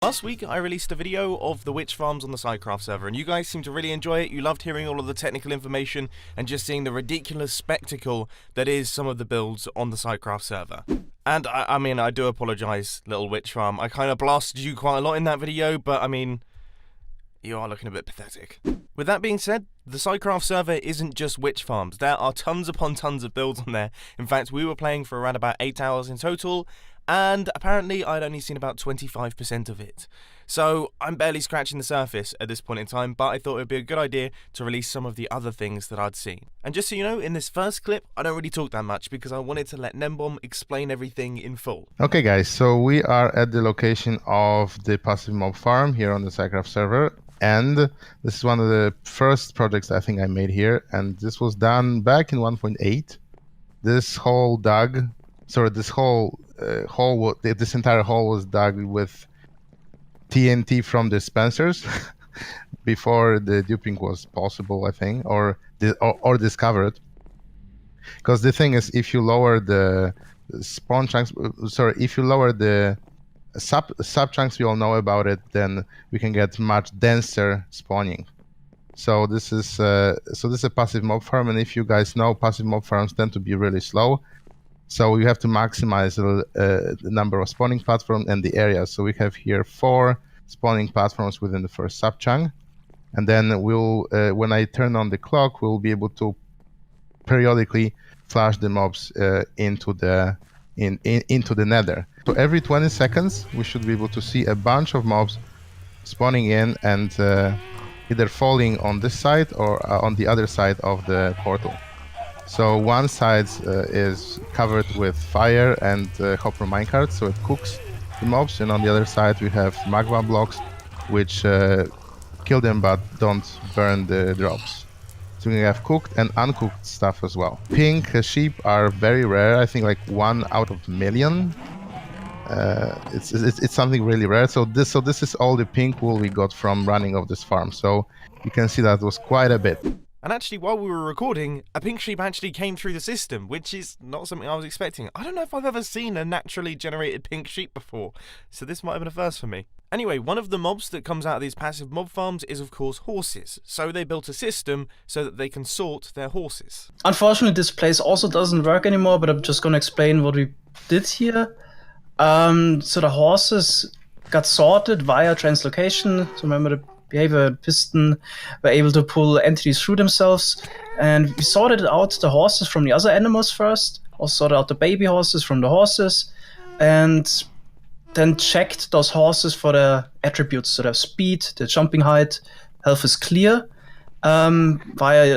Last week I released a video of the witch farms on the SciCraft server, and you guys seemed to really enjoy it. You loved hearing all of the technical information and just seeing the ridiculous spectacle that is some of the builds on the SciCraft server. And I mean, I do apologise, little witch farm. I kind of blasted you quite a lot in that video, but I mean, you are looking a bit pathetic. With that being said, the SciCraft server isn't just witch farms. There are tons upon tons of builds on there. In fact, we were playing for around about 8 hours in total, and apparently I'd only seen about 25% of it. So I'm barely scratching the surface at this point in time, but I thought it would be a good idea to release some of the other things that I'd seen. And just so you know, in this first clip, I don't really talk that much because I wanted to let Nembom explain everything in full. Okay guys, so we are at the location of the passive mob farm here on the SciCraft server, and this is one of the first projects I think I made here, and this was done back in 1.8. This whole this entire hole was dug with TNT from dispensers before the duping was possible, I think, or discovered. Because the thing is, if you lower the spawn chunks, if you lower the sub chunks, we all know about it, then we can get much denser spawning. So this is a passive mob farm, and if you guys know, passive mob farms tend to be really slow. So you have to maximize the number of spawning platforms and the area. So we have here 4 spawning platforms within the first sub chunk, and then we'll when I turn on the clock, we'll be able to periodically flash the mobs into the nether. So every 20 seconds, we should be able to see a bunch of mobs spawning in and either falling on this side or on the other side of the portal. So one side is covered with fire and hopper minecart, so it cooks the mobs, and on the other side we have magma blocks, which kill them but don't burn the drops. So we have cooked and uncooked stuff as well. Pink sheep are very rare. I think like 1 out of a million. It's something really rare. So this is all the pink wool we got from running of this farm. So you can see that was quite a bit. And actually, while we were recording, a pink sheep actually came through the system, which is not something I was expecting. I don't know if I've ever seen a naturally generated pink sheep before, so this might have been a first for me. Anyway, one of the mobs that comes out of these passive mob farms is of course horses, so they built a system so that they can sort their horses. Unfortunately, this place also doesn't work anymore, but I'm just gonna explain what we did here. So the horses got sorted via translocation, so remember the behavior piston were able to pull entities through themselves, and we sorted out the horses from the other animals first, also sorted out the baby horses from the horses, and then checked those horses for their attributes, so their speed, their jumping height, health is clear, via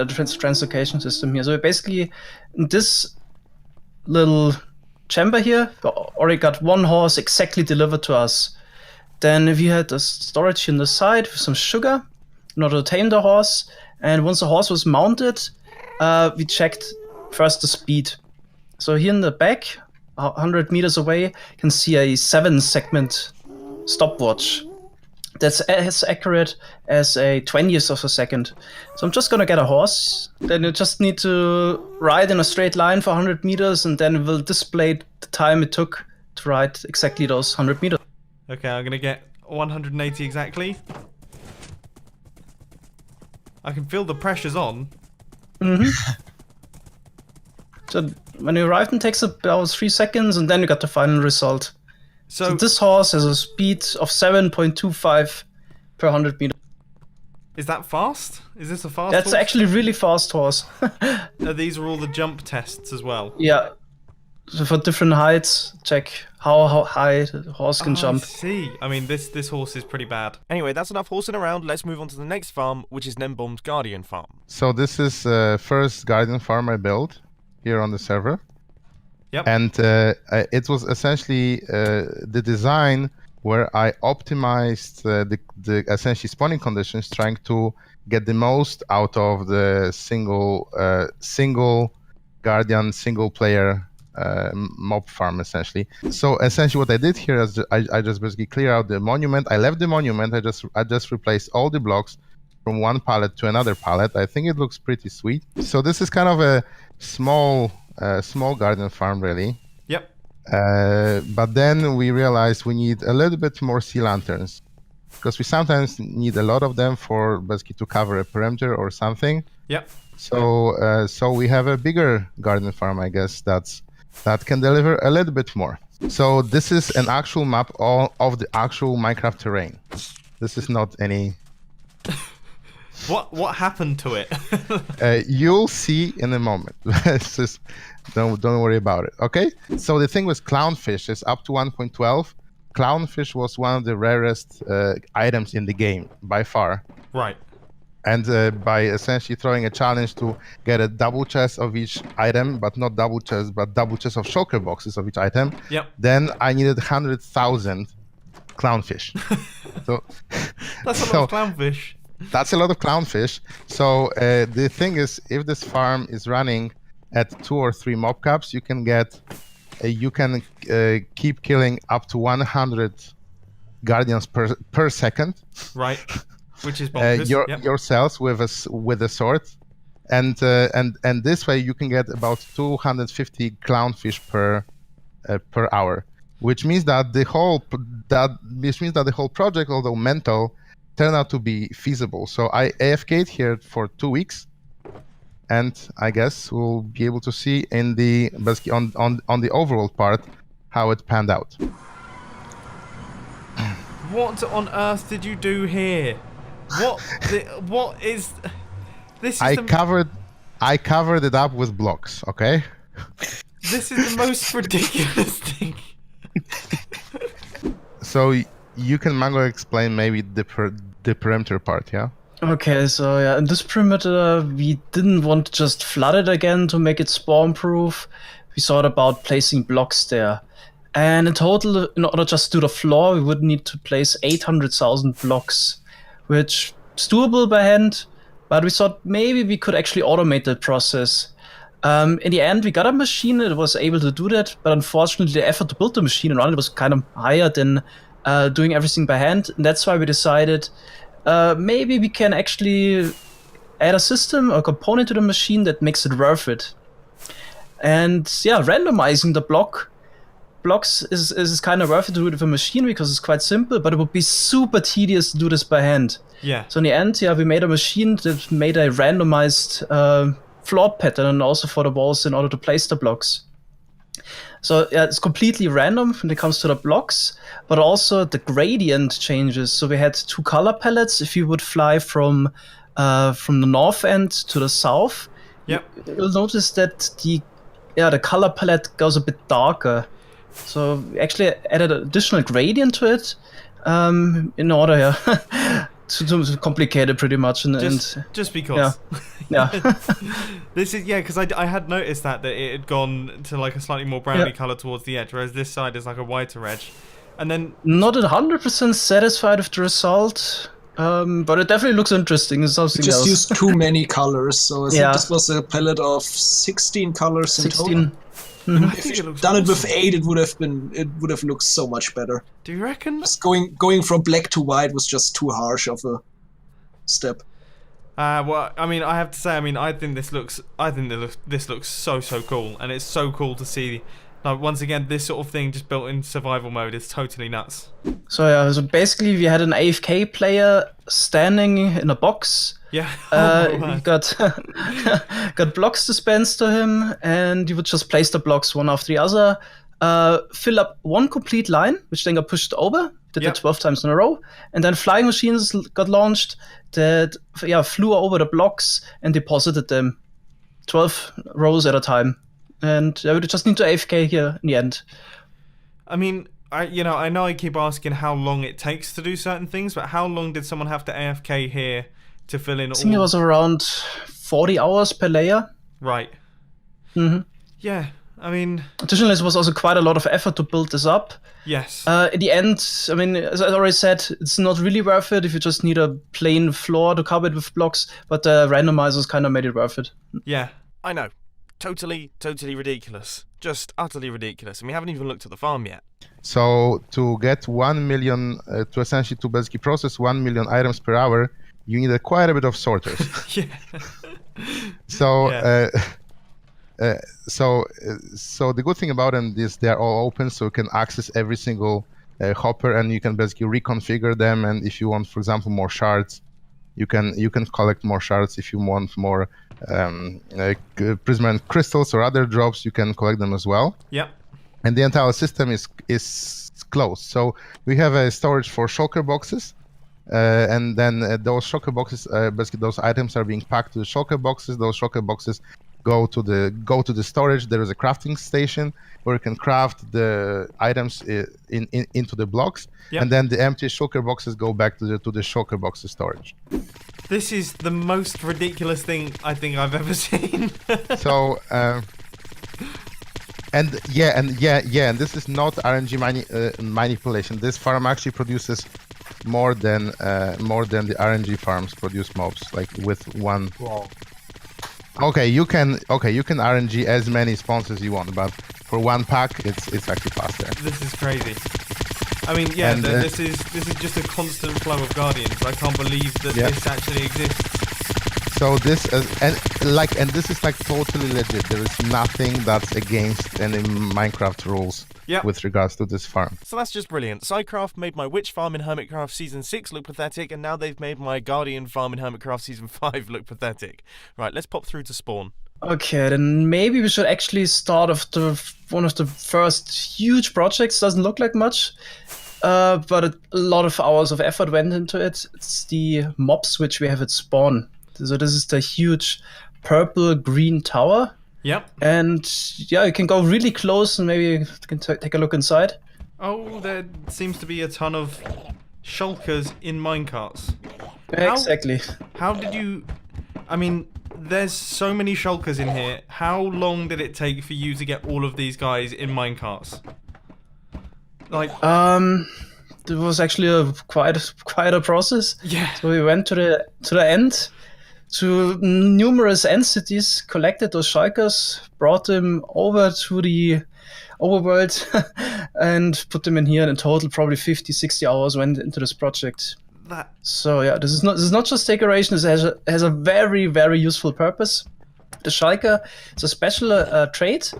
the translocation system here. So basically in this little chamber here, we already got 1 horse exactly delivered to us. Then we had a storage on the side with some sugar in order to tame the horse. And once the horse was mounted, we checked first the speed. So here in the back, 100 meters away, you can see a 7-segment stopwatch. That's as accurate as a 20th of a second. So I'm just gonna get a horse. Then you just need to ride in a straight line for 100 meters, and then it will display the time it took to ride exactly those 100 meters. Okay, I'm gonna get 180 exactly. I can feel the pressure's on. So when you arrive, it takes about 3 seconds, and then you got the final result. So this horse has a speed of 7.25 per 100 meters. Is that fast? Is this a fast That's horse? actually a really fast horse. These are all the jump tests as well? Yeah. So for different heights, check how high the horse can jump. I see. I mean, this horse is pretty bad. Anyway, that's enough horsing around. Let's move on to the next farm, which is Nembom's Guardian farm. So this is first Guardian farm I built here on the server. Yep. And it was essentially the design where I optimized the essentially spawning conditions, trying to get the most out of the single Guardian single player mob farm essentially. So essentially what I did here is I just basically clear out the monument. I left the monument. I just replaced all the blocks from one pallet to another pallet. I think it looks pretty sweet. So this is kind of a small Guardian farm really. Yep. But then we realized we need a little bit more sea lanterns, because we sometimes need a lot of them for basically to cover a perimeter or something. Yep. So we have a bigger garden farm, I guess, that can deliver a little bit more. So this is an actual map of the actual Minecraft terrain. This is not any. What happened to it? You'll see in a moment. It's just, don't worry about it. Okay. So the thing with clownfish is up to 1.12. Clownfish was one of the rarest items in the game by far. Right. And by essentially throwing a challenge to get a double chest of each item, but not double chest, but double chest of shulker boxes of each item. Yep. Then I needed 100,000 clownfish. So That's a lot of clownfish. That's a lot of clownfish. So the thing is, if this farm is running at 2 or 3 mob caps, you can get, keep killing up to 100 guardians per second. Right. Which is bonkers. Yourselves with a sword, and this way you can get about 250 clownfish per hour, which means that the whole project, although mental, turned out to be feasible. So I AFK'd here for 2 weeks, and I guess we'll be able to see in the basically on the overall part how it panned out. What on earth did you do here? What is this? I covered it up with blocks. Okay. This is the most ridiculous thing. So you can, Mango, explain maybe the perimeter part, yeah? Okay, so yeah, in this perimeter, we didn't want to just flood it again to make it spawn-proof. We thought about placing blocks there. And in total, in order just to do the floor, we would need to place 800,000 blocks, which is doable by hand, but we thought maybe we could actually automate that process. In the end, we got a machine that was able to do that, but unfortunately the effort to build the machine and run it was kind of higher than doing everything by hand. And that's why we decided maybe we can actually add a system or component to the machine that makes it worth it. And yeah, randomizing the blocks is kind of worth it to do it with a machine because it's quite simple, but it would be super tedious to do this by hand. Yeah. So in the end, yeah, we made a machine that made a randomized floor pattern and also for the walls in order to place the blocks. So yeah, it's completely random when it comes to the blocks, but also the gradient changes. So we had 2 color palettes. If you would fly from the north end to the south, yep, you'll notice that the color palette goes a bit darker. So we actually added an additional gradient to it in order to complicate it pretty much. Just because. Yeah. This is because I had noticed that it had gone to like a slightly more browny color towards the edge, whereas this side is like a whiter edge. And then not 100% satisfied with the result, but it definitely looks interesting. It's something just else. Used too many colors, so I think this was a palette of 16 colors in total. Mm-hmm. If you'd done it with 8, it would have looked so much better. Do you reckon? Just going from black to white was just too harsh of a step. Well, I mean, I have to say, I think this looks so cool, and it's so cool to see. Like, once again, this sort of thing just built in survival mode is totally nuts. So yeah, so basically we had an AFK player standing in a box. Yeah. He got blocks dispensed to him, and you would just place the blocks one after the other, fill up one complete line, which then got pushed over. Did that 12 times in a row, and then flying machines got launched that flew over the blocks and deposited them 12 rows at a time. And I would just need to AFK here in the end. I mean, I know I keep asking how long it takes to do certain things, but how long did someone have to AFK here to fill in all? I think it was around 40 hours per layer. Right. Mm-hmm. Yeah, I mean... Additionally, it was also quite a lot of effort to build this up. Yes. In the end, I mean, as I already said, it's not really worth it if you just need a plain floor to cover it with blocks, but the randomizers kind of made it worth it. Yeah. I know. Totally ridiculous. Just utterly ridiculous. And we haven't even looked at the farm yet. So to get 1 million, to basically process 1 million items per hour, you need quite a bit of sorters. Yeah. So So the good thing about them is they're all open, so you can access every single hopper, and you can basically reconfigure them. And if you want, for example, more shards, you can collect more shards. If you want more prism crystals or other drops, you can collect them as well. Yep. And the entire system is closed. So we have a storage for shulker boxes. And then those shulker boxes, basically those items are being packed to the shulker boxes. Those shulker boxes go to the storage. There is a crafting station where you can craft the items into the blocks, Yep. and then the empty shulker boxes go back to the shulker boxes storage. This is the most ridiculous thing I think I've ever seen. So. And this is not RNG manipulation. This farm actually produces more than the RNG farms produce mobs, like with one. Wow. Okay, you can RNG as many spawns as you want, but for one pack, it's actually faster. This is crazy. I mean, yeah, And, this is just a constant flow of guardians. I can't believe that this actually exists. So this and this is like totally legit. There is nothing that's against any Minecraft rules with regards to this farm. So that's just brilliant. SciCraft made my witch farm in Hermitcraft Season 6 look pathetic, and now they've made my guardian farm in Hermitcraft Season 5 look pathetic. Right, let's pop through to spawn. Okay, then maybe we should actually start off one of the first huge projects. Doesn't look like much, but a lot of hours of effort went into it. It's the mob switch we have at spawn. So this is the huge purple-green tower. Yep. And yeah, you can go really close and maybe you can take a look inside. Oh, there seems to be a ton of shulkers in minecarts. Exactly. How did you... I mean, there's so many shulkers in here. How long did it take for you to get all of these guys in minecarts? Like... It was actually quite a process. Yeah. So we went to the end, to numerous entities, collected those shulkers, brought them over to the overworld, and put them in here. And in total, probably 50-60 hours went into this project. So yeah, this is not just decoration. This has a very, very useful purpose. The shulker is a special trait.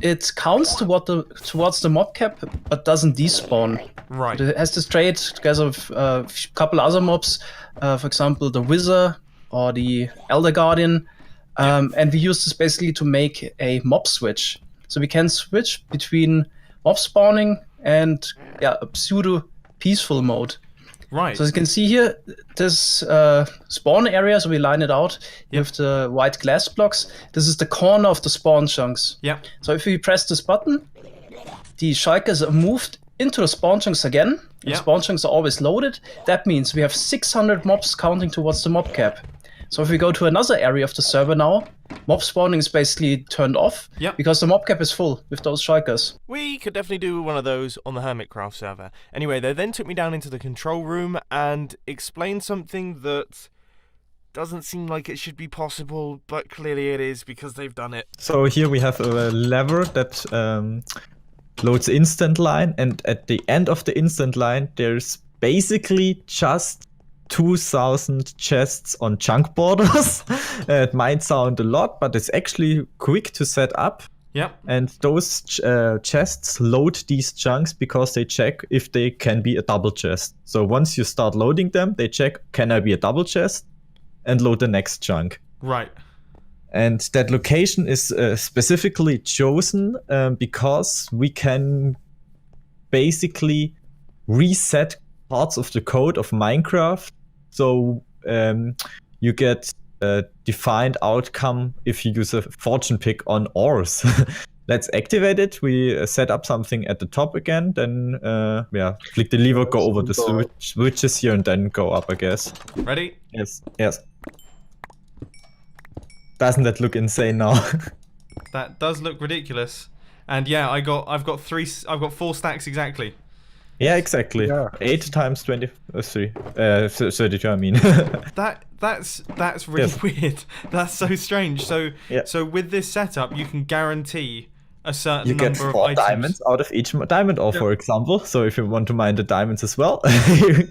It counts towards the mob cap, but doesn't despawn. Right. It has this trait together with a couple other mobs, for example, the Wizard or the Elder Guardian, and we use this basically to make a mob switch. So we can switch between mob spawning and a pseudo peaceful mode. Right. So as you can see here, this spawn area, so we line it out with the white glass blocks. This is the corner of the spawn chunks. Yeah. So if we press this button, the shulkers are moved into the spawn chunks again. The spawn chunks are always loaded. That means we have 600 mobs counting towards the mob cap. So if we go to another area of the server now, mob spawning is basically turned off because the mob cap is full with those shulkers. We could definitely do one of those on the Hermitcraft server. Anyway, they then took me down into the control room and explained something that doesn't seem like it should be possible, but clearly it is because they've done it. So here we have a lever that loads instant line, and at the end of the instant line, there's basically just 2,000 chests on chunk borders. It might sound a lot, but it's actually quick to set up. Yep. And those chests load these chunks because they check if they can be a double chest. So once you start loading them, they check, can I be a double chest? And load the next chunk. Right. And that location is specifically chosen because we can basically reset parts of the code of Minecraft. So you get a defined outcome if you use a fortune pick on ores. Let's activate it. We set up something at the top again. Then click the lever, go over the switches here, and then go up, I guess. Ready? Yes. Doesn't that look insane now? That does look ridiculous. And yeah, I've got 4 stacks exactly. Yeah, exactly. Yeah. 8 times 23. 32, I mean. That's really weird. That's so strange. So with this setup, you can guarantee a certain you number get of 4 items. diamonds out of each diamond ore, for example. So if you want to mine the diamonds as well, you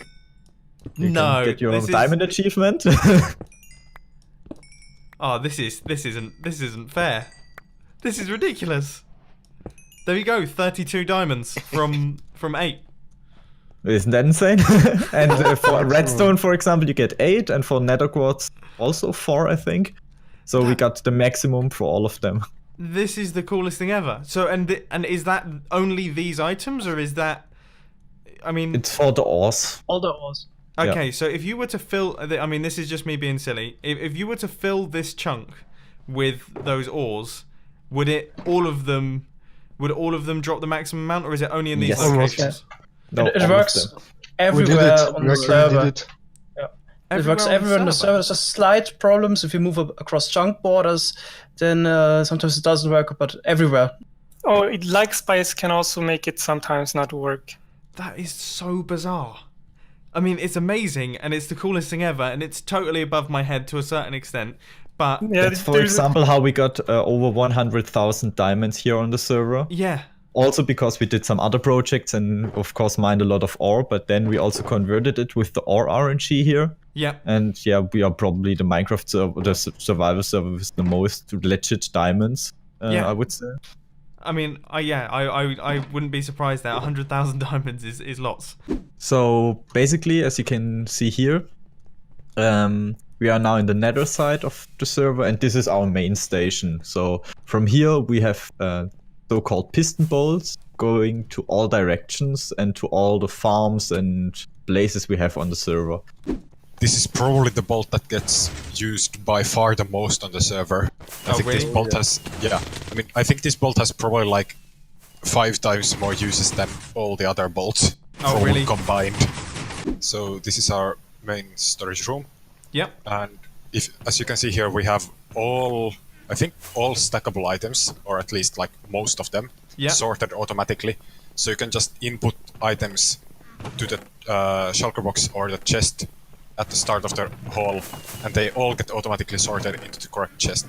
can get your diamond achievement. Oh, this isn't fair. This is ridiculous. There you go, 32 diamonds from 8. Isn't that insane? And for redstone, for example, you get 8, and for nether quartz also 4, I think. So we got the maximum for all of them. This is the coolest thing ever. So and is that only these items, or is that? I mean, it's for the ores. All the ores. Okay, Yeah. so if you were to fill, I mean, this is just me being silly. If you were to fill this chunk with those ores, would all of them drop the maximum amount, or is it only in these Yes. locations? No, It all of works them. everywhere on We the actually server. did it. It works everywhere on the server. There's just slight problems if you move across chunk borders. Then sometimes it doesn't work, but everywhere. Oh, like Spice can also make it sometimes not work. That is so bizarre. I mean, it's amazing, and it's the coolest thing ever, and it's totally above my head to a certain extent. But Yeah, That's, for there's example, how we got over 100,000 diamonds here on the server. yeah, Also because we did some other projects and, of course, mined a lot of ore, but then we also converted it with the ore RNG here. yeah. And yeah, we are probably the Minecraft server, the survival server with the most legit diamonds, Yeah. I would say. I mean, I wouldn't be surprised that 100,000 diamonds is lots. So basically, as you can see here, we are now in the nether side of the server, and this is our main station. So from here we have so-called piston bolts going to all directions and to all the farms and places we have on the server. This is probably the bolt that gets used by far the most on the server. I think this really? bolt has, I think this bolt has probably like 5 times more uses than all the other bolts really? combined. So this is our main storage room, Yep. and as you can see here, we have all stackable items, or at least like most of them, Yeah. sorted automatically. So you can just input items to the shulker box or the chest at the start of the hall, and they all get automatically sorted into the correct chest.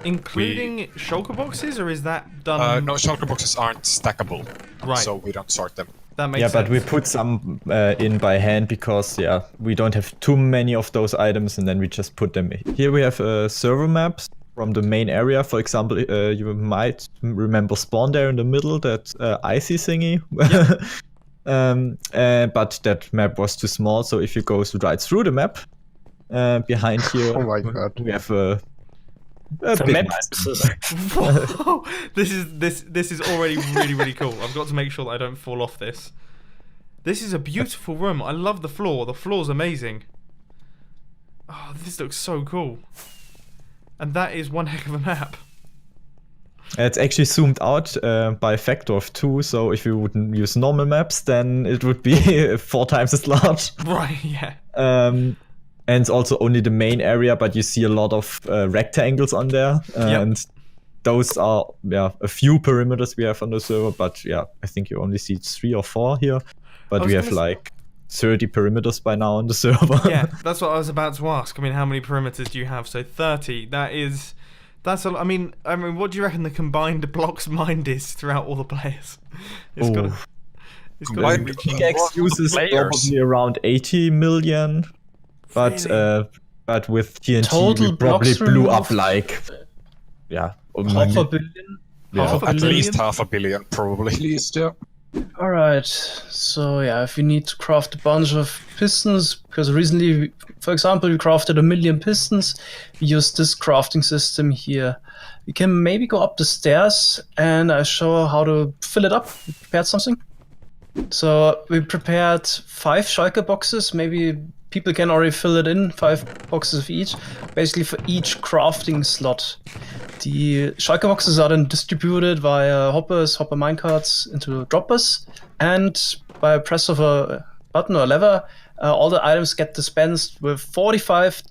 Including shulker boxes, or is that done? No, shulker boxes aren't stackable, Right. so we don't sort them. That makes Yeah, sense. but we put some in by hand because, yeah, we don't have too many of those items, and then we just put them in. Here we have server maps from the main area. For example, you might remember spawn there in the middle, that icy thingy. But that map was too small, so if you go right through the map, behind here, Oh my god. we have a the bit map. nice. Whoa, this is already really cool. I've got to make sure that I don't fall off this. This is a beautiful room. I love the floor. The floor's amazing. Oh, this looks so cool. And that is one heck of a map. It's actually zoomed out by a factor of 2, so if you wouldn't use normal maps, then it would be 4 times as large. Right, yeah. And it's also only the main area, but you see a lot of rectangles on there. And those are a few perimeters we have on the server, but yeah, I think you only see 3 or 4 here. But we have like 30 perimeters by now on the server. Yeah, that's what I was about to ask. I mean, how many perimeters do you have? So 30, that's a lot. I mean, what do you reckon the combined blocks mined is throughout all the players? It's got to be Combined- reaching. Pickaxe uses Players. probably around 80 million, but Really? but with TNT Total we probably blocks blew up removed? like Half a billion. Yeah. Half a At billion. least 500 million, probably. At least, yeah. Alright, so yeah, if we need to craft a bunch of pistons, because recently, for example, we crafted 1 million pistons, we use this crafting system here. We can maybe go up the stairs and I show how to fill it up. We prepared something. So we prepared 5 shulker boxes, maybe people can already fill it in, 5 boxes of each, basically for each crafting slot. The shulker boxes are then distributed via hopper minecarts into droppers, and by a press of a button or lever, all the items get dispensed with 45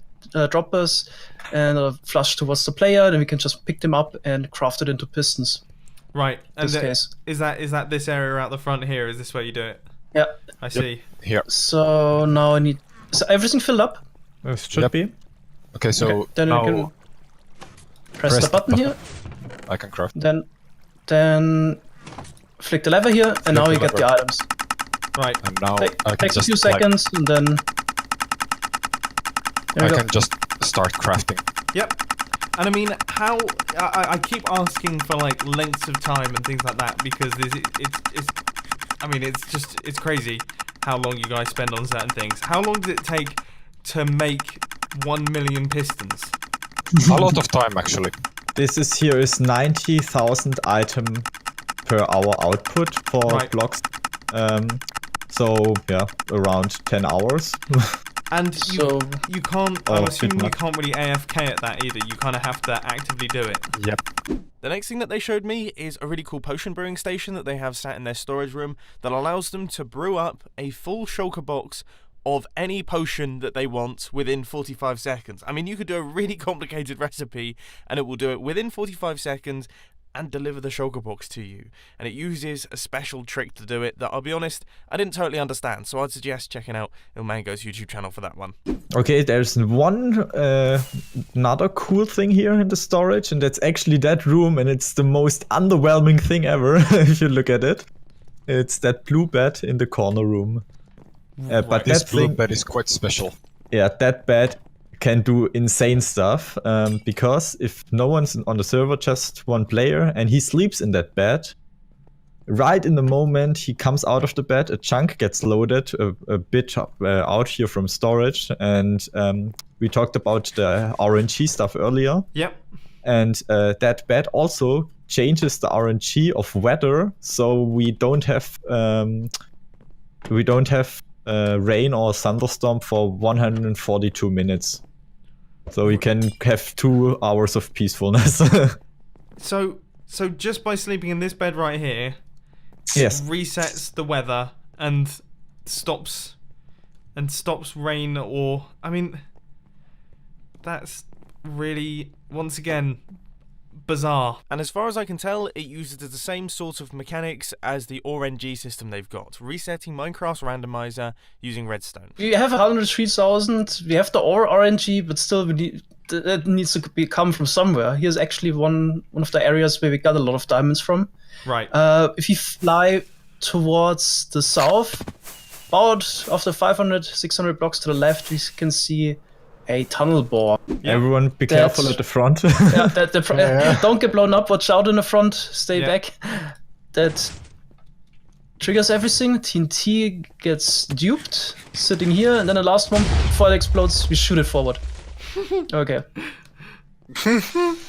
droppers and flushed towards the player. Then we can just pick them up and craft it into pistons. Right. And This case. is that this area out the front here? Is this where you do it? Yeah. I see. Here. So now I need. Is everything filled up? It should Yep. be. Okay, so Okay, then now we can press the button here. I can craft. Then flick the lever here, and now the you get the lever. items. Right. And now I can Takes a just few seconds, and then there I we go. can just start crafting. Yep. And I mean, how I keep asking for like lengths of time and things like that because it's crazy how long you guys spend on certain things. How long does it take to make 1 million pistons? A lot of time, actually. This is 90,000 item per hour output for blocks. So yeah, around 10 hours. And you can't. I'm assuming you can't really AFK at that either. You kind of have to actively do it. Yep. The next thing that they showed me is a really cool potion brewing station that they have sat in their storage room that allows them to brew up a full shulker box of any potion that they want within 45 seconds. I mean, you could do a really complicated recipe and it will do it within 45 seconds and deliver the shulker box to you. And it uses a special trick to do it that, I'll be honest, I didn't totally understand. So I'd suggest checking out Ilmango's YouTube channel for that one. Okay, there's one another cool thing here in the storage, and that's actually that room, and it's the most underwhelming thing ever if you look at it. It's that blue bed in the corner room. But This that blue thing, bed is quite special. yeah, that bed can do insane stuff, because if no one's on the server, just one player, and he sleeps in that bed, right in the moment he comes out of the bed, a chunk gets loaded a bit out here from storage, and we talked about the RNG stuff earlier. Yep. And that bed also changes the RNG of weather, so we don't have rain or thunderstorm for 142 minutes. So we can have 2 hours of peacefulness. So just by sleeping in this bed right here, yes, resets the weather and stops rain, or I mean, that's really, once again, bizarre. And as far as I can tell, it uses the same sort of mechanics as the RNG system they've got, resetting Minecraft's randomizer using redstone. We have 103,000, we have the RNG, but still that needs to come from somewhere. Here's actually one of the areas where we got a lot of diamonds from. Right. If you fly towards the south, about after 500, 600 blocks to the left, we can see a tunnel bore. everyone be careful at the front. Yeah, don't get blown up, watch out in the front, stay back. That triggers everything. TNT gets duped, sitting here, and then the last one, before it explodes, we shoot it forward. Okay.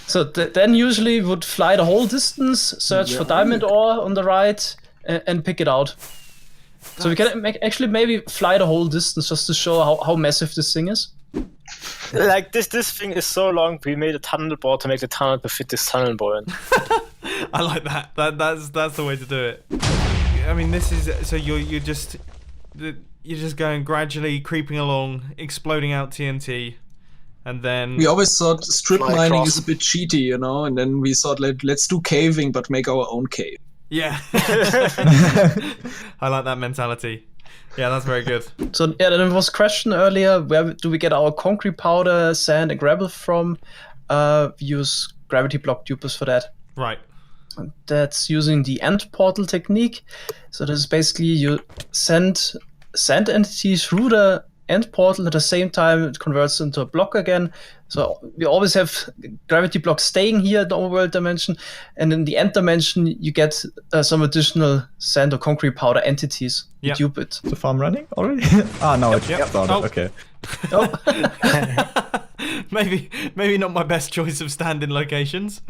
So then usually would fly the whole distance, search for diamond ore on the right, and pick it out. So we can actually maybe fly the whole distance just to show how massive this thing is. Like this thing is so long. We made a tunnel board to make the tunnel to fit this tunnel board in. I like that. That's the way to do it. I mean, this is so you're just going gradually creeping along, exploding out TNT, and then we always thought strip mining is a bit cheaty, you know, and then we thought let's do caving but make our own cave. Yeah. I like that mentality. Yeah, that's very good. So yeah, there was a question earlier, where do we get our concrete powder, sand and gravel from? Use gravity block dupers for that. Right. And that's using the end portal technique. So this is basically you send sand entities through the end portal, at the same time it converts into a block again. So we always have gravity blocks staying here in the overworld dimension, and in the end dimension you get some additional sand or concrete powder entities. Yeah. Dupe it. The farm running already? No, it started. Okay. Maybe not my best choice of standing locations.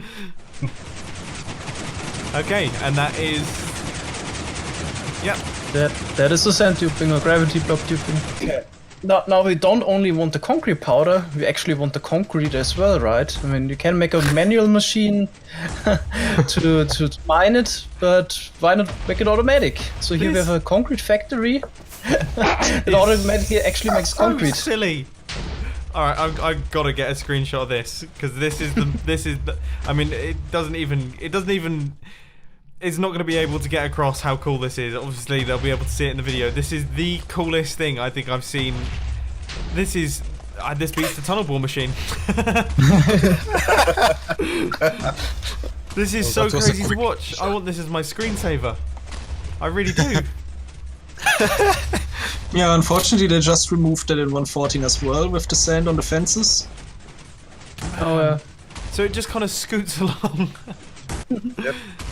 Okay, and that is... Yep. That is the sand duping or gravity block duping. Okay. Now we don't only want the concrete powder, we actually want the concrete as well, right? I mean, you can make a manual machine to mine it, but why not make it automatic? So here we have a concrete factory that automatically actually makes concrete. Silly. All right, I've got to get a screenshot of this, because this is the. I mean, it doesn't even. It's not going to be able to get across how cool this is. Obviously, they'll be able to see it in the video. This is the coolest thing I think I've seen. This is... this beats the tunnel bore machine. This is so crazy to watch. I want this as my screensaver. I really do. Yeah, unfortunately they just removed that in 1.14 as well, with the sand on the fences. Oh yeah. So it just kind of scoots along.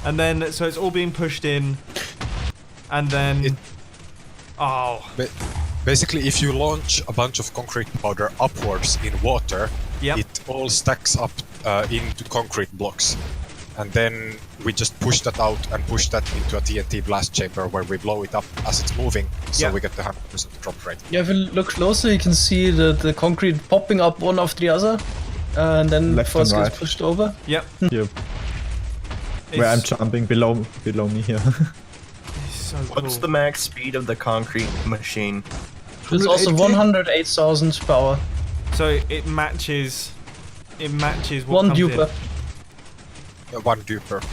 And then, so it's all being pushed in. And then... Basically, if you launch a bunch of concrete powder upwards in water, it all stacks up into concrete blocks. And then we just push that out and push that into a TNT blast chamber where we blow it up as it's moving, so we get the 100% drop rate. Yeah, if you look closer, you can see the concrete popping up one after the other, and then Left first and gets right. pushed over. Yep. Yep. Where I'm jumping below me here. So What's the max speed of the concrete machine? It's also 108,000 power. So it matches what One comes duper. One duper.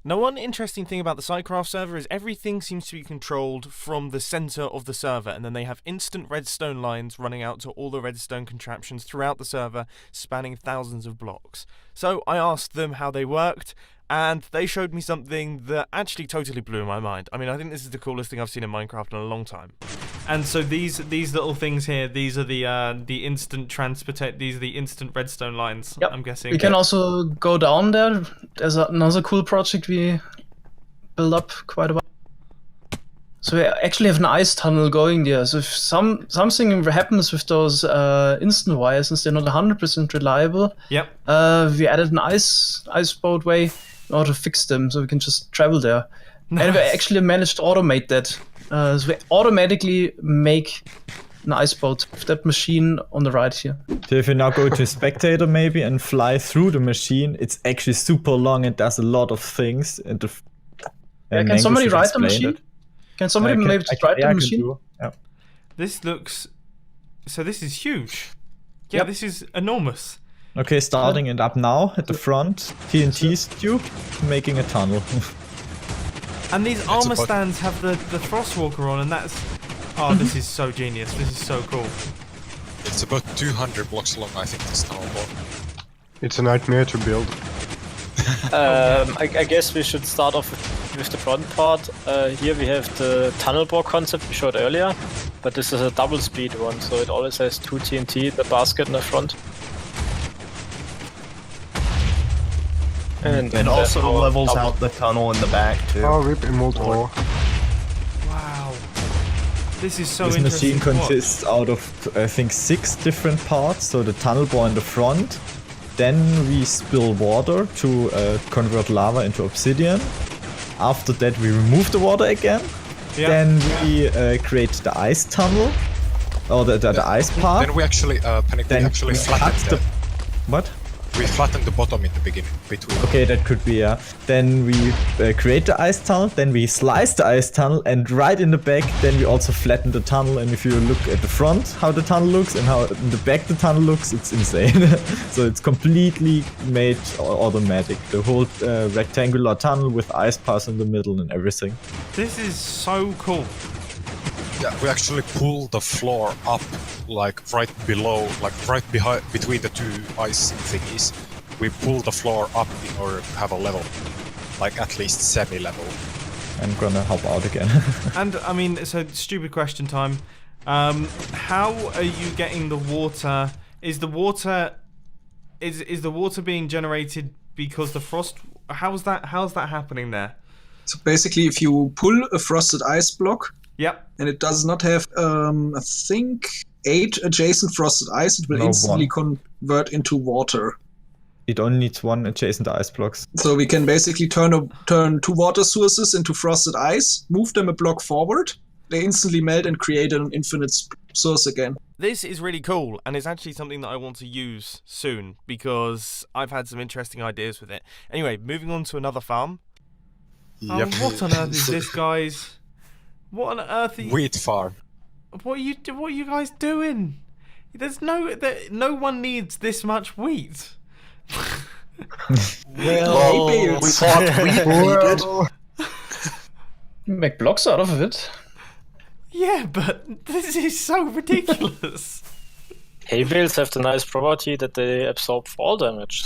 Now, one interesting thing about the SciCraft server is everything seems to be controlled from the center of the server, and then they have instant redstone lines running out to all the redstone contraptions throughout the server, spanning thousands of blocks. So I asked them how they worked, and they showed me something that actually totally blew my mind. I mean, I think this is the coolest thing I've seen in Minecraft in a long time. And so these little things here, these are the instant these are the instant redstone lines. Yep. I'm guessing. We can also go down there. There's another cool project we built up quite a while. So we actually have an ice tunnel going there. So if something happens with those instant wires, since they're not 100% reliable, Yep. we added an ice boat way in order to fix them, so we can just travel there. And we actually managed to automate that. So we automatically make an ice boat with that machine on the right here. So if you now go to spectator maybe and fly through the machine, it's actually super long and does a lot of things. And can somebody ride the machine? Can somebody maybe just ride the machine? This looks... So this is huge. Yeah, this is enormous. Okay, starting it up now at the front. TNT tube, making a tunnel. And these armor stands have the Frostwalker on, and that's... Oh, this is so genius. This is so cool. It's about 200 blocks long, I think, this tunnel block. It's a nightmare to build. I guess we should start off with the front part. Here we have the tunnel bore concept we showed earlier, but this is a double speed one, so it always has 2 TNT, the basket in the front. And It also levels out the tunnel in the back too. Oh, rip emerald ore. Wow. This is so This interesting. machine to watch. consists out of, I think, 6 different parts. So the tunnel bore in the front. Then we spill water to convert lava into obsidian. After that we remove the water again. Yeah. Then we create the ice tunnel. Or the ice part. Then we actually, Panic, we Then actually we flattened cut the... What? We flattened the bottom in the beginning, between. Okay, that could be, yeah. Then we create the ice tunnel, then we slice the ice tunnel, and right in the back, then we also flatten the tunnel. And if you look at the front, how the tunnel looks, and how in the back the tunnel looks, it's insane. So it's completely made automatic. The whole rectangular tunnel with ice pass in the middle and everything. This is so cool. Yeah, we actually pull the floor up, like right below, like right behind, between the two ice thingies. We pull the floor up in order to have a level, like at least semi-level. I'm gonna help out again. And I mean, so stupid question time. How are you getting the water? Is the water being generated because the frost? How's that happening there? So basically, if you pull a frosted ice block, Yep. and it does not have, I think, 8 adjacent frosted ice, it will No, instantly 1. convert into water. It only needs 1 adjacent ice blocks. So we can basically turn 2 water sources into frosted ice, move them a block forward, they instantly melt and create an infinite source again. This is really cool, and it's actually something that I want to use soon, because I've had some interesting ideas with it. Anyway, moving on to another farm. Yep. What on earth is this, guys? What on earth are you... Wheat farm. What are you guys doing? There's no one needs this much wheat. Well, we thought we needed. Make blocks out of it. Yeah, but this is so ridiculous. Hay bales have the nice property that they absorb fall damage.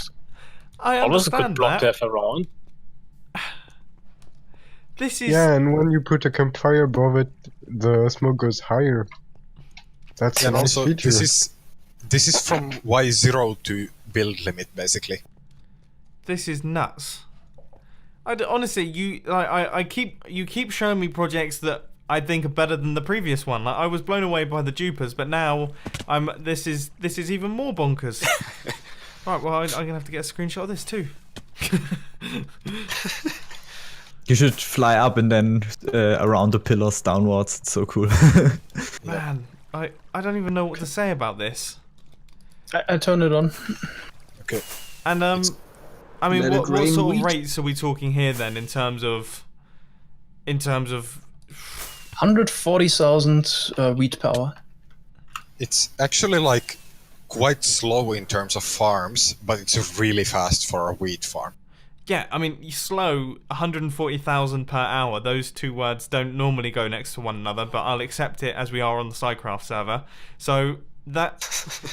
I Always a good understand block to that. have around. This is... Yeah, and when you put a campfire above it, the smoke goes higher. That's a And nice also, feature. this is from Y0 to build limit, basically. This is nuts. Honestly, you keep showing me projects that I think are better than the previous one. Like, I was blown away by the dupers, but now this is even more bonkers. Right, well, I'm gonna have to get a screenshot of this too. You should fly up and then around the pillars downwards. It's so cool. Man, I don't even know what to say about this. I turned it on. Okay. And I mean, Let what it rain sort of wheat. rates are we talking here then in terms of 140,000 wheat power. It's actually like quite slow in terms of farms, but it's really fast for a wheat farm. Yeah, I mean, you slow 140,000 per hour. Those two words don't normally go next to one another, but I'll accept it as we are on the SciCraft server. So that's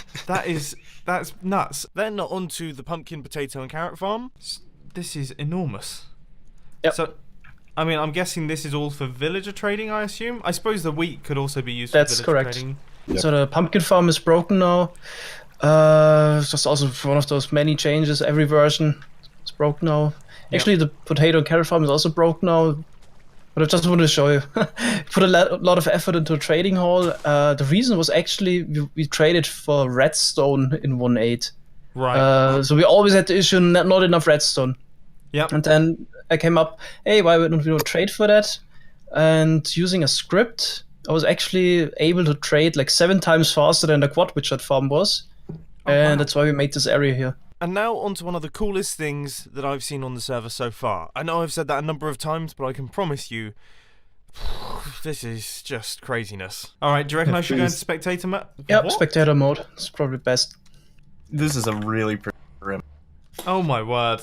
nuts. Then on to the pumpkin, potato and carrot farm. This is enormous. Yep. So, I mean, I'm guessing this is all for villager trading, I assume? I suppose the wheat could also be used That's for villager correct. trading. Yep. So the pumpkin farm is broken now. It's just also one of those many changes. Every version is broken now. Actually, the potato and carrot farm is also broken now. But I just wanted to show you. Put a lot of effort into a trading hall. The reason was actually we traded for redstone in 1.8. Right. So we always had the issue not enough redstone. Yep. And then I came up, hey, why don't we trade for that? And using a script, I was actually able to trade like 7 times faster than the quad widget farm was. And that's why we made this area here. And now on to one of the coolest things that I've seen on the server so far. I know I've said that a number of times, but I can promise you, this is just craziness. Alright, do you reckon Yeah, I should go into please. spectator mode? Yep, spectator mode. It's probably best. This is a really pretty rim. Oh my word.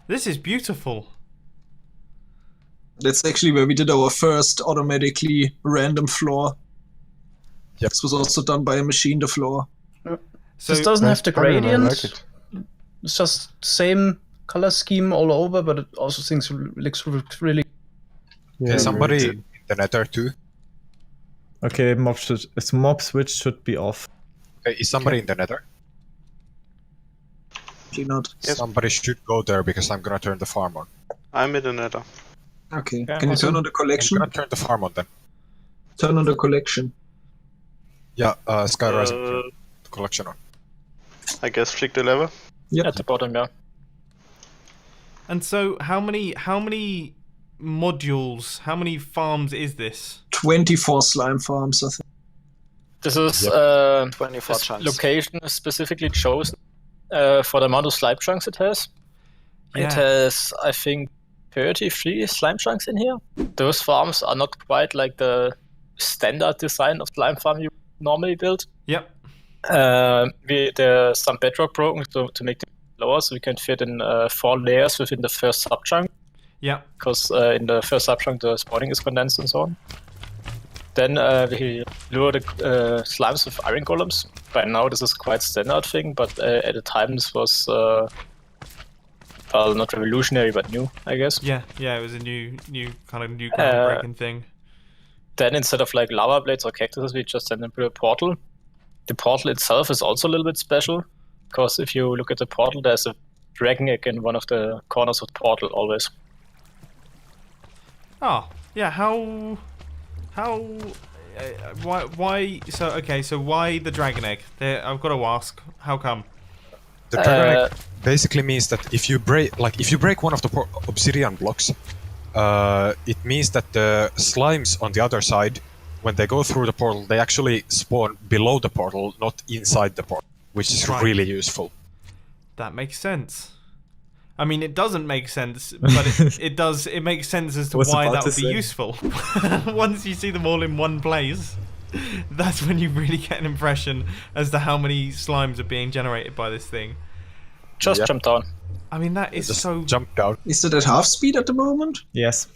This is beautiful. That's actually where we did our first automatically random floor. Yep. This was also done by a machine, the floor. So, This doesn't have the Fun and I gradient. like it. It's just same color scheme all over, but it also looks really. Yeah, Somebody very in the nether too. Okay, mob switch should be off. Is somebody in the nether? Actually not. Somebody should go there because I'm gonna turn the farm on. I'm in the nether. Okay. Yeah, Can you turn on the I'm collection? gonna turn the farm on then. Turn on the collection. Yeah, Sky Rising, turn the collection on. I guess click the lever. Yep. At the bottom, yeah. and so how many modules, how many farms is this? 24 slime farms, I think. This is 24 this chunks. location is specifically chosen for the amount of slime chunks it has. It Yeah. has, I think, 33 slime chunks in here. Those farms are not quite like the standard design of slime farm you normally build. Yep. There's some bedrock broken to make them lower, so we can fit in 4 layers within the first subchunk. Yep. Because in the first subchunk the spawning is condensed and so on. Then we lure the slimes with iron golems. By now this is quite standard thing, but at the time this was well, not revolutionary but new, I guess. Yeah, it was a new groundbreaking thing. Then instead of like lava blades or cactuses, we just send them through a portal. The portal itself is also a little bit special, because if you look at the portal, there's a dragon egg in one of the corners of the portal always. Oh, yeah, why, so why the dragon egg? I've got to ask, how come? The dragon egg basically means that if you break one of the obsidian blocks, it means that the slimes on the other side, when they go through the portal, they actually spawn below the portal, not inside the portal, which is Right. really useful. That makes sense. I mean, it doesn't make sense, but it does. It makes sense as to Was why about that would to be say. useful. Once you see them all in one place, that's when you really get an impression as to how many slimes are being generated by this thing. Just Yep. jump down. I mean, that is Just so. jump down. Is it at half speed at the moment? Yes.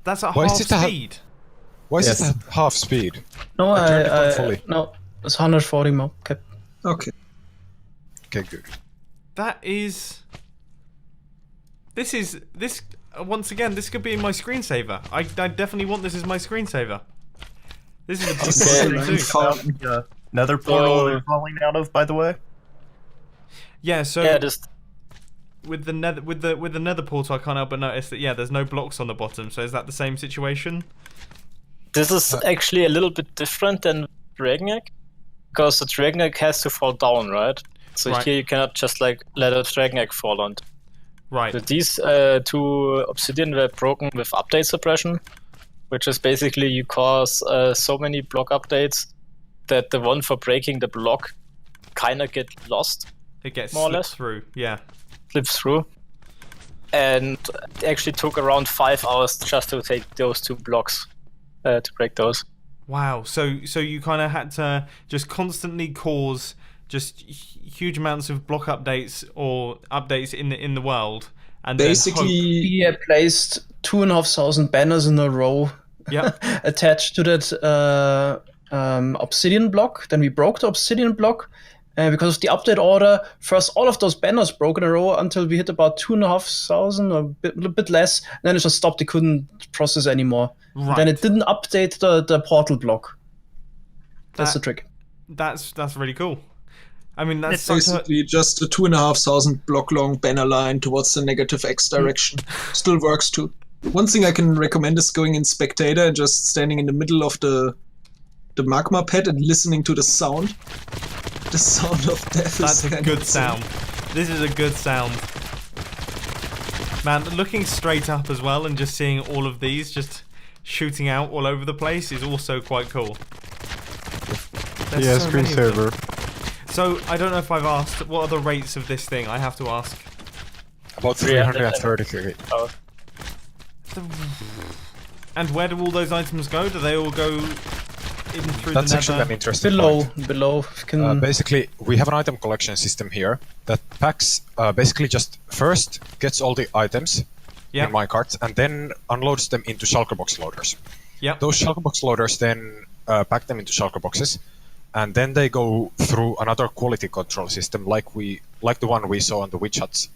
That's at Why is half it at- speed. Why is Yes. it at half speed? No, I turned it on fully. no, it's 140 more. Okay. Okay. Okay, good. That is. This once again. This could be my screensaver. I definitely want this as my screensaver. This is a This beautiful is thing a too. farm. Nether portal So- you're falling out of, by the way. Yeah. So Yeah, this with the nether portal, I can't help but notice that there's no blocks on the bottom. So is that the same situation? This is actually a little bit different than Dragon Egg, because the Dragon Egg has to fall down, right? So here you cannot just like let a Dragon Egg fall on. Right. So these two obsidian were broken with update suppression, which is basically you cause so many block updates that the one for breaking the block kind of get lost. It gets more or slipped less through, yeah. Slips through. And it actually took around 5 hours just to take those 2 blocks to break those. Wow, so you kind of had to just constantly cause just huge amounts of block updates or updates in the world, and basically we placed 2,500 banners in a row attached to that obsidian block. Then we broke the obsidian block, and because of the update order, first all of those banners broke in a row until we hit about 2,500 or a bit less. And then it just stopped. It couldn't process anymore. Right. Then it didn't update the portal block. That's the trick. That's really cool. I mean, that's basically just a 2,500 block long banner line towards the negative X direction. Still works too. One thing I can recommend is going in spectator and just standing in the middle of the magma pit and listening to the sound. The sound of death. That's a good sound. This is a good sound. Man, looking straight up as well and just seeing all of these just shooting out all over the place is also quite cool. There's screensaver. So, I don't know if I've asked, what are the rates of this thing? I have to ask. About 333. And where do all those items go? Do they all go in through That's the actually nether? an interesting point. Below. Basically, we have an item collection system here that packs, basically just first gets all the items in minecarts and then unloads them into shulker box loaders. Those shulker box loaders then pack them into shulker boxes, and then they go through another quality control system like the one we saw on the witch huts.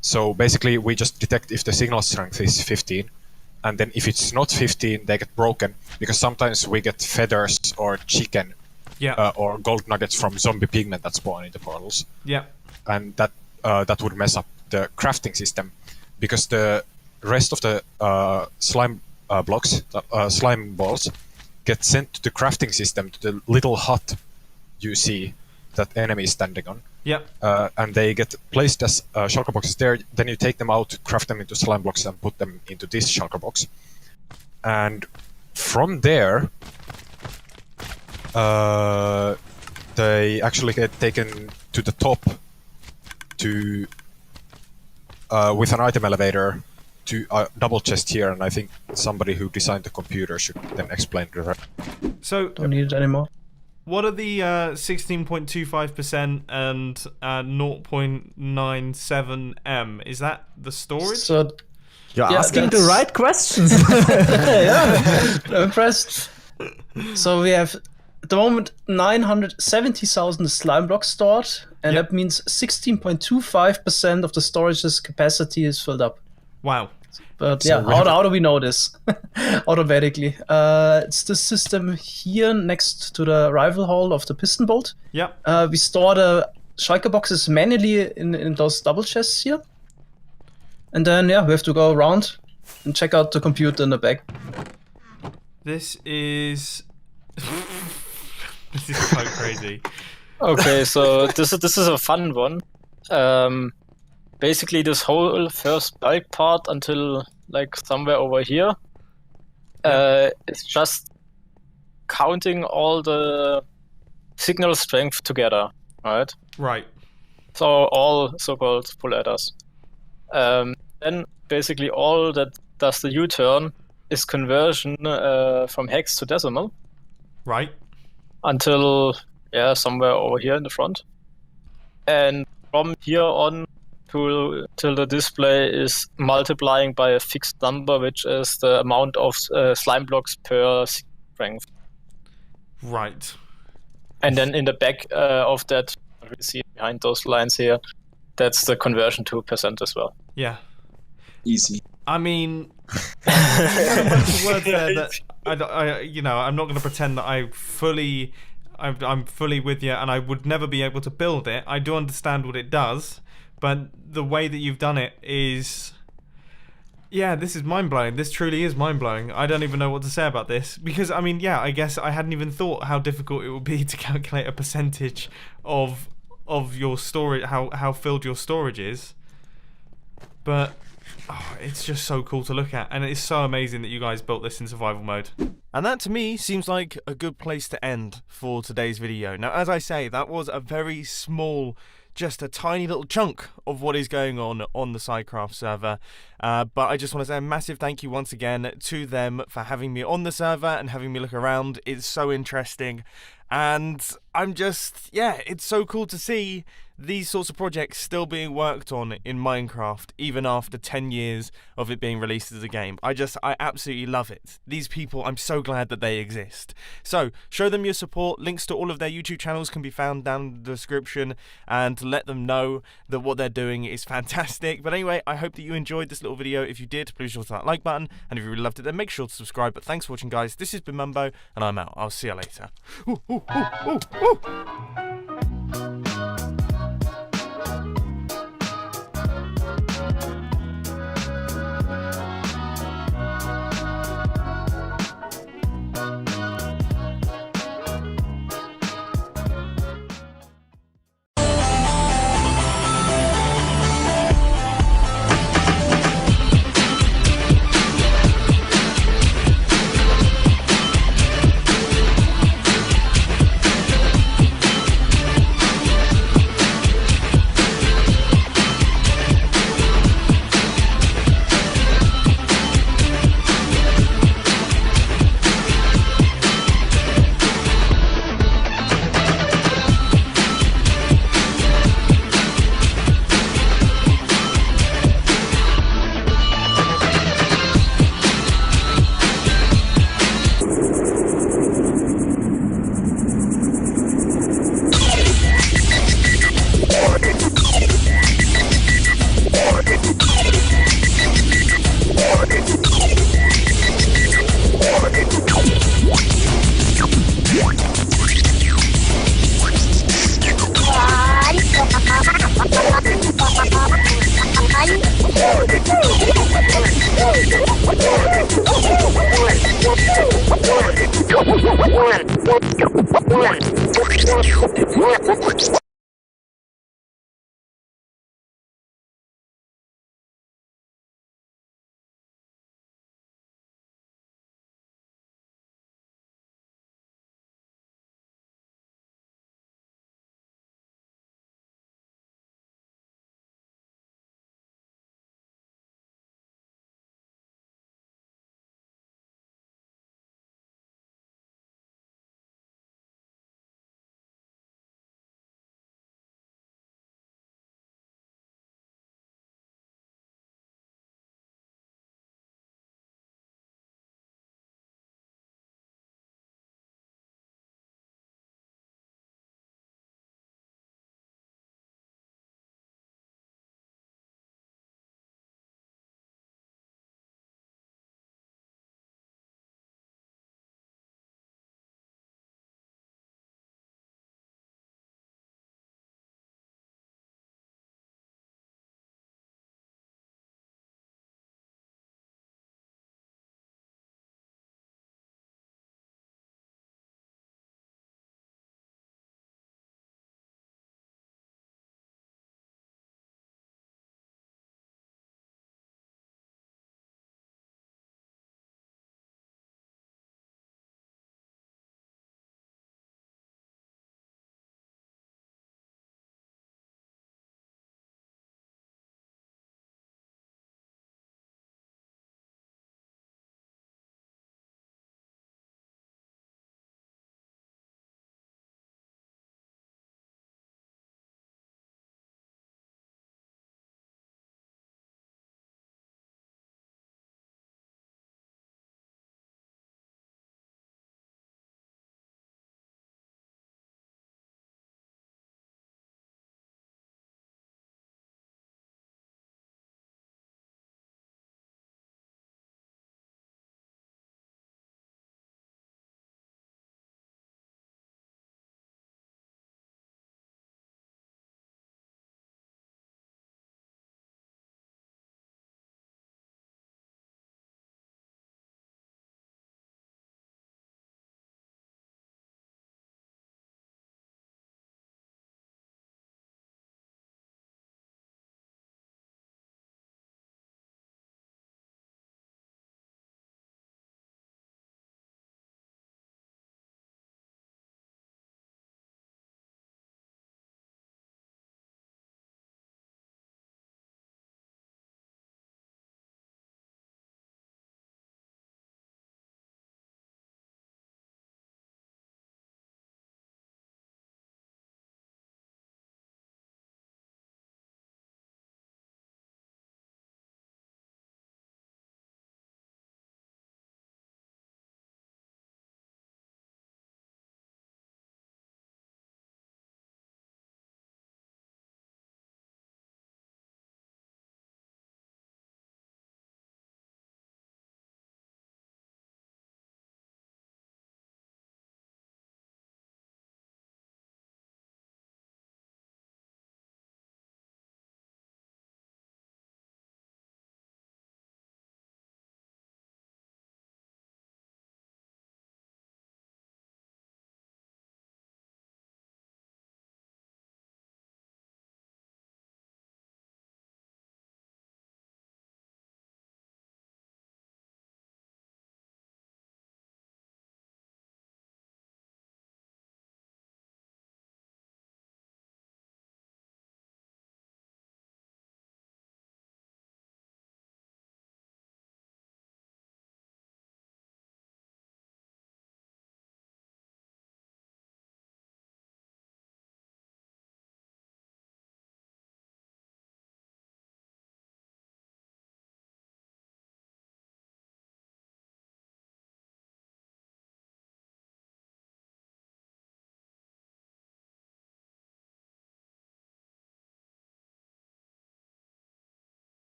So basically we just detect if the signal strength is 15, and then if it's not 15 they get broken, because sometimes we get feathers or chicken or gold nuggets from zombie pigmen that spawn in the portals. And that would mess up the crafting system, because the rest of the slime blocks, slime balls, get sent to the crafting system, to the little hut you see that enemy is standing on. And they get placed as shulker boxes there. Then you take them out, craft them into slime blocks, and put them into this shulker box. And from there, they actually get taken to the top to with an item elevator to a double chest here, and I think somebody who designed the computer should then explain the rest. So don't need it anymore. What are the 16.25% and 0.97 M? Is that the storage? So you're asking the right questions. I'm impressed. So we have at the moment 970,000 slime blocks stored, and that means 16.25% of the storage's capacity is filled up. Wow. But how do we know this? Automatically. It's the system here next to the rival hall of the piston bolt. We store the shulker boxes manually in those double chests here. And then, we have to go around and check out the computer in the back. This is... this is quite crazy. Okay, so this is a fun one. Basically, this whole first bulk part until like somewhere over here is just counting all the signal strength together, right? Right. So all so-called full adders. Then basically all that does the U-turn is conversion from hex to decimal. Right. Until somewhere over here in the front. And from here on till the display is multiplying by a fixed number, which is the amount of slime blocks per strength. Right. And then in the back of that, we see behind those lines here, that's the conversion to percent as well. Yeah. Easy. I mean, a bunch of words there that I'm not going to pretend that I'm fully with you, and I would never be able to build it. I do understand what it does, but the way that you've done it is... Yeah, this is mind-blowing. This truly is mind-blowing. I don't even know what to say about this. Because, I mean, yeah, I guess I hadn't even thought how difficult it would be to calculate a percentage of your storage, how filled your storage is. But it's just so cool to look at. And it's so amazing that you guys built this in survival mode. And that to me seems like a good place to end for today's video. Now, as I say, that was a very small, just a tiny little chunk of what is going on the SciCraft server. But I just want to say a massive thank you once again to them for having me on the server and having me look around. It's so interesting. And I'm just, yeah, it's so cool to see these sorts of projects still being worked on in Minecraft, even after 10 years of it being released as a game. I absolutely love it. These people, I'm so glad that they exist. So, show them your support. Links to all of their YouTube channels can be found down in the description, and let them know that what they're doing is fantastic. But anyway, I hope that you enjoyed this little video. If you did, please sure to hit that like button, and if you really loved it, then make sure to subscribe. But thanks for watching, guys. This has been Mumbo, and I'm out. I'll see you later. Ooh, ooh, ooh, ooh, ooh. One.